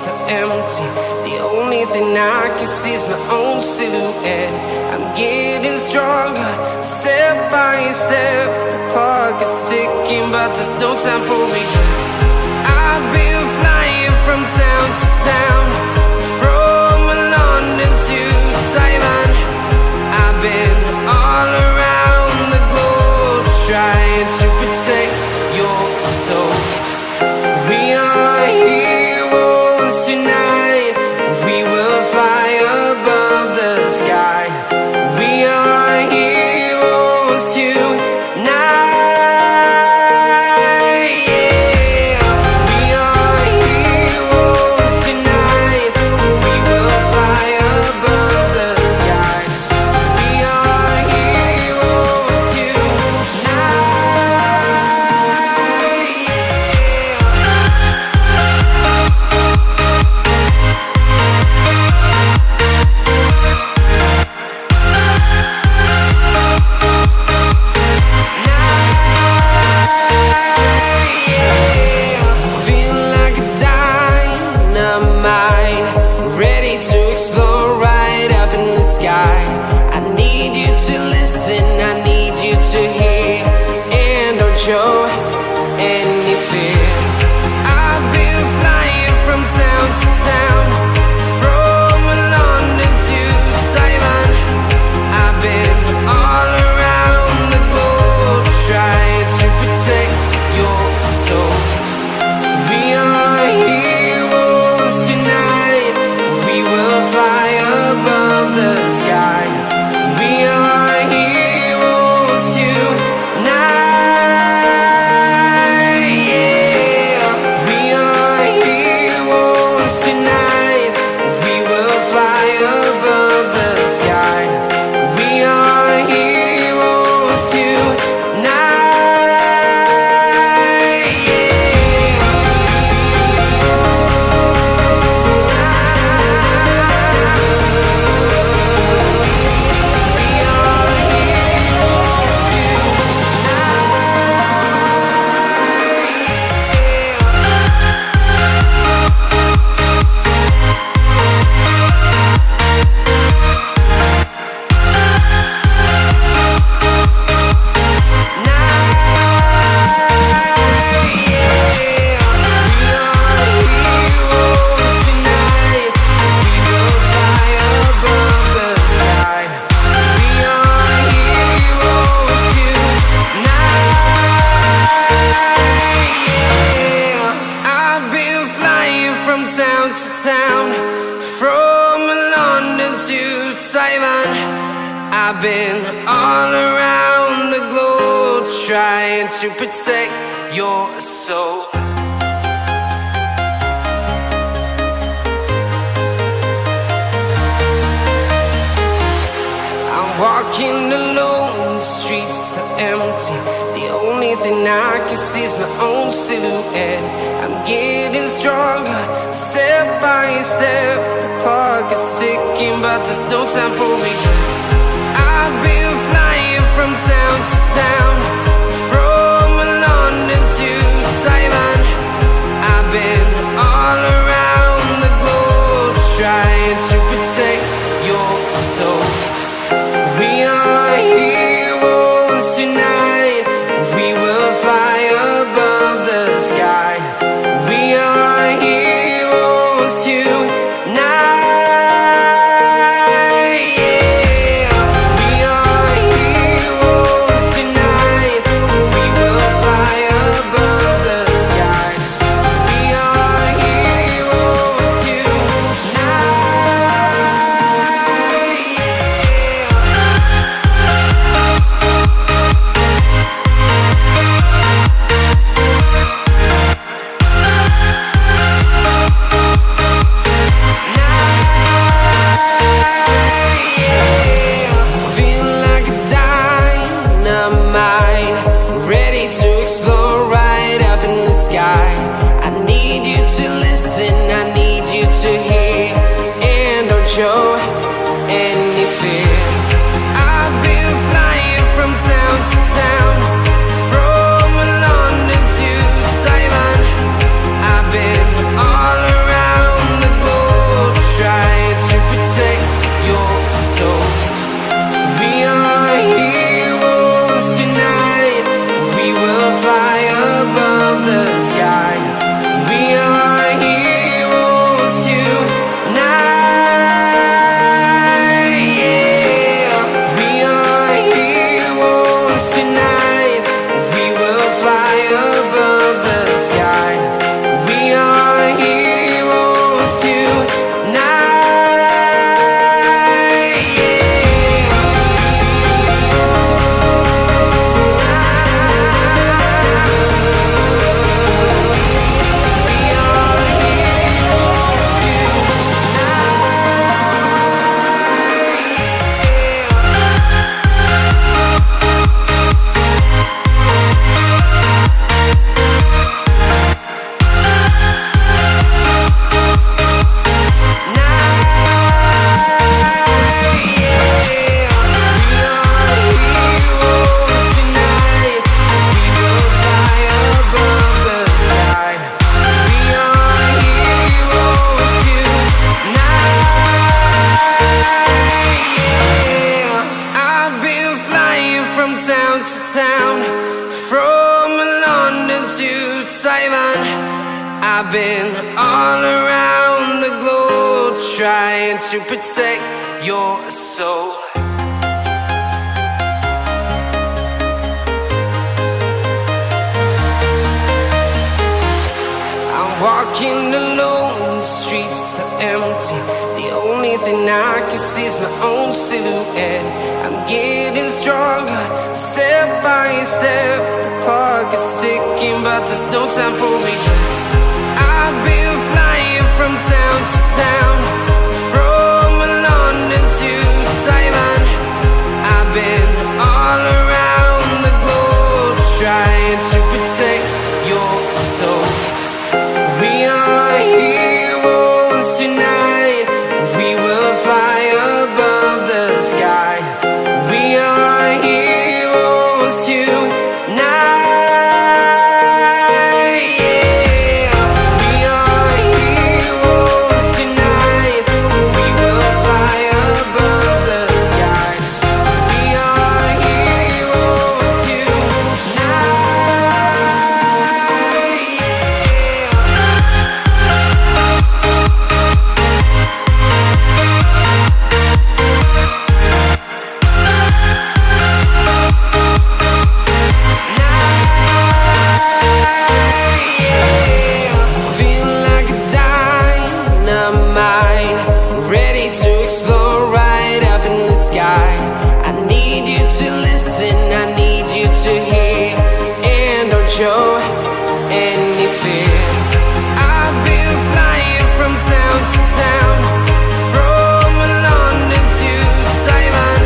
streets are empty. The only thing I can see is my own silhouette. I'm getting stronger, step by step. The clock is ticking, but there's no time for regrets. I've been flying from town to town, from London to Taiwan. I've been all around the globe, trying to protect your soul. We are heroes tonight. We will fly above the sky. We are heroes tonight. Show any fear. I've been flying from town to town, from London to Taiwan. I've been all around the globe, trying to protect your soul. We are heroes tonight. We will fly above the sky. We are heroes tonight. Town to town, from London to Taiwan. I've been all around the globe, trying to protect your soul. I'm walking alone, the streets are empty. The only thing I can see is my own silhouette. I'm getting stronger, step by step. The clock is ticking, but there's no time for regrets. I've been flying from town to town, from London to Taiwan. I've been all around the globe, trying to protect your soul. We are heroes tonight. We will fly above the sky. We are heroes tonight. Yeah. We are heroes tonight. to town, from London to Taiwan. I've been all around the globe trying to protect your soul. Walking alone, the streets are empty. The only thing I can see is my own silhouette. I'm getting stronger, step by step. The clock is ticking, but there's no time for regrets. I've been flying from town to town, from London to Taiwan. I've been all around the globe trying to protect your soul. We are heroes tonight. We will fly above the sky. We are heroes tonight. Yeah. We are heroes tonight. We will fly above the sky. We are heroes tonight. I need you to listen, I need you to hear, and don't show any fear. I've been flying from town to town, from London to Taiwan.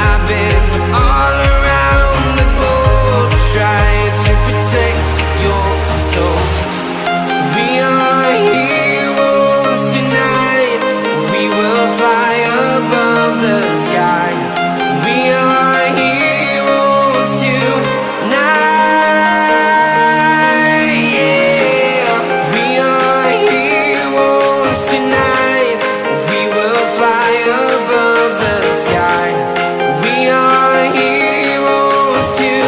I've been all around the globe trying to protect your soul. We are heroes tonight. We will fly above the sky. We are heroes tonight. Yeah. We are heroes tonight. We will fly above the sky. We are heroes tonight.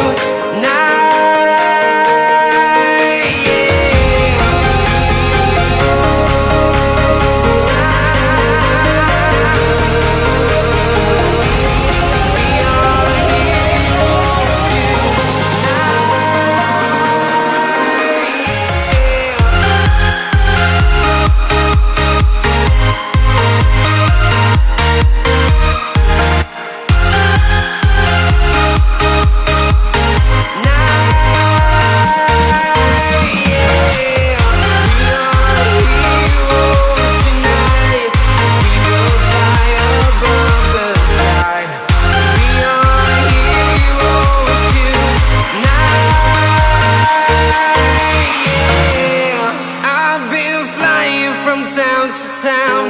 From town to town,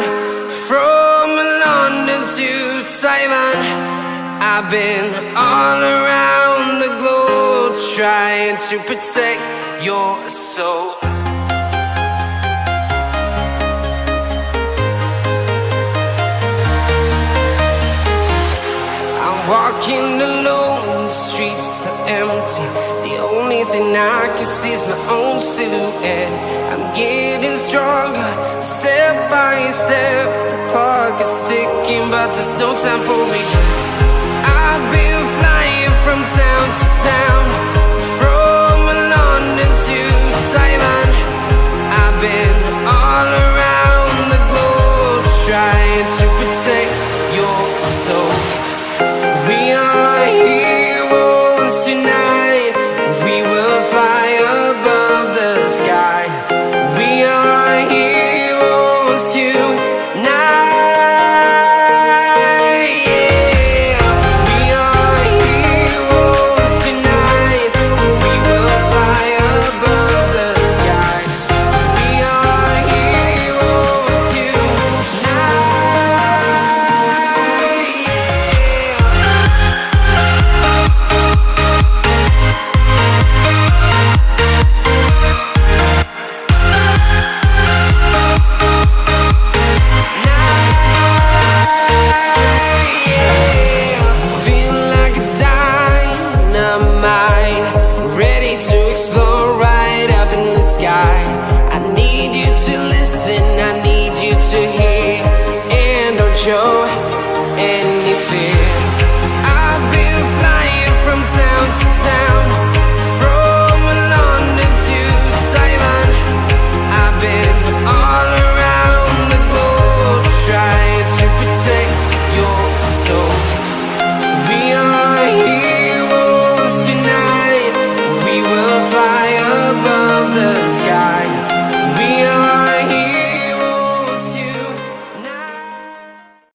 from London to Taiwan. I've been all around the globe trying to protect your soul. I'm walking alone, the streets are empty. The only thing I can see is my own silhouette. I'm getting stronger, step by step. The clock is ticking, but there's no time for regrets. I've been flying from town to town, from London to Taiwan. I've been all around the globe trying to protect your soul. We are heroes tonight. We will fly above the sky. We are heroes tonight. Yeah. We are heroes tonight. We will fly above the sky. We are heroes tonight. Yeah. any fear. I've been flying from town to town, from London to Taiwan. I've been all around the globe trying to protect your soul. We are heroes tonight. We will fly above the sky.